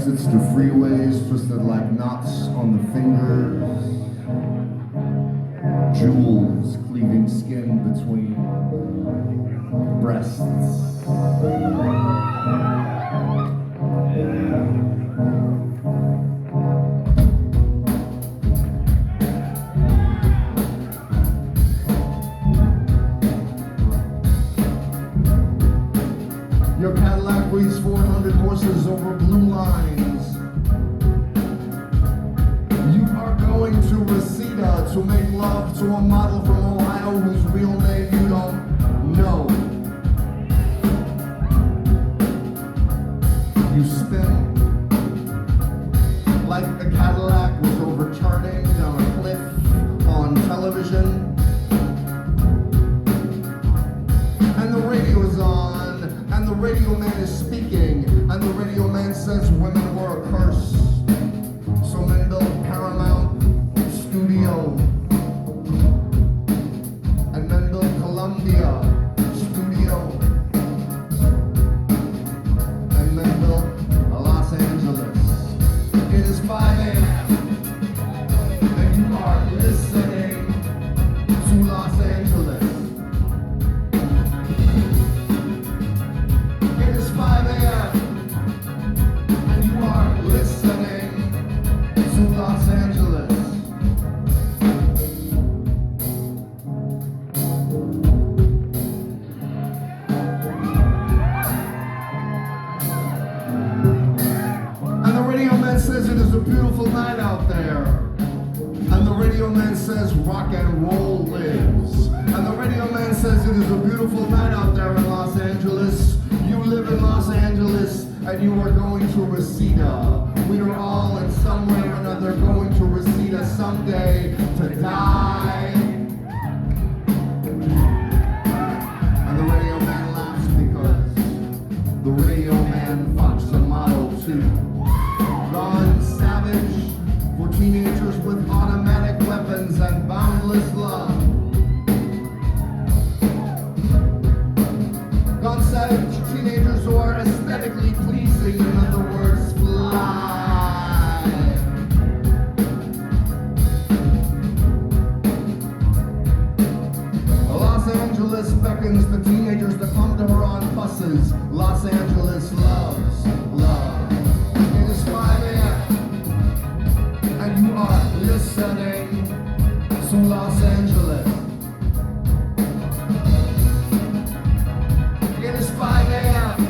exits to freeways twisted like knots on the fingers. Jewels cleaving skin between breasts. Your Cadillac breathes 400 horses over blue lines. You are going to Reseda to make love to a model from Ohio whose real name you don't know. You spin like a Cadillac was overturning down a cliff on television. And the radio's on, and the radio man is speaking, and the radio man says women were a curse. So men built Paramount Studio, and men built Columbia Studio, and men built Los Angeles. It is 5 a.m. and you are listening to Los Angeles. It is 5 a.m. and you are listening to Los Angeles. And the radio man says it is a beautiful night out there. And the radio man says rock and roll lives. And the radio man says it is a beautiful night out there in Los Angeles. You live in Los Angeles and you are going to Reseda. We are all in some way or another going to Reseda someday to die. And the radio man laughs because the radio man fucks a model too. Gone savage for teenagers with automatic weapons and boundless love. Gone savage teenagers who are aesthetically pleasing, in other words, fly. Los Angeles beckons the teenagers to come to her on buses. Los Angeles loves love. It is 5 a.m. and you are listening to Los Angeles. It is 5 a.m.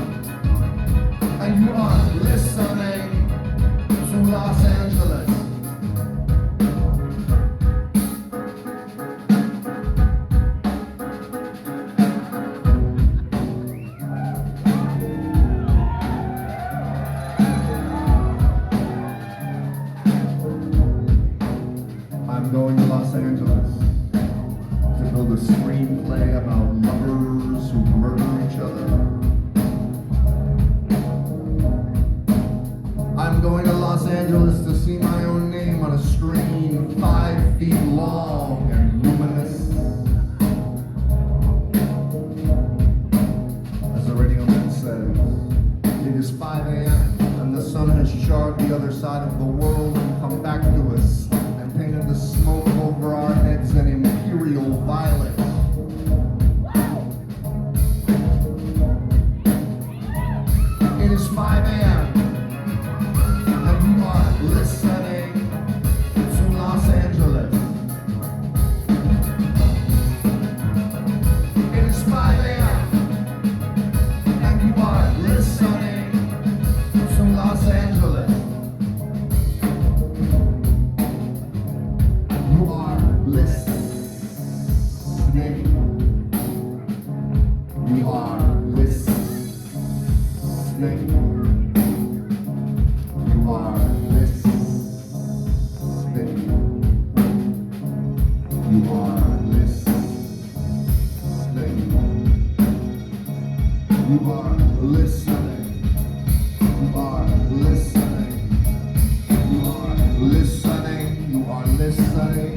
and you are listening to Los Angeles. I'm going to Los Angeles to build a screenplay about lovers who murder each other. I'm going to Los Angeles to see my own name on a screen 5 feet long and luminous. As the radio man says, it is 5 a.m. and the sun has charred the other side of the world and come back to us and painted the smoke over our heads an imperial violet. It is 5 a.m. and you are listening to Los Angeles. It is 5 a.m. and you are listening to Los Angeles. You are listening. You are listening. You are listening. You are listening. You are listening. You are listening. You are listening.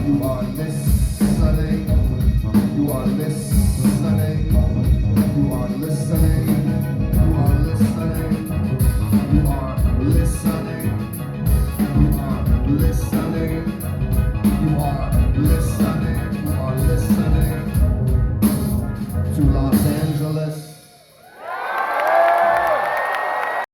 You are listening. You are listening. You are listening. You are listening. You are listening.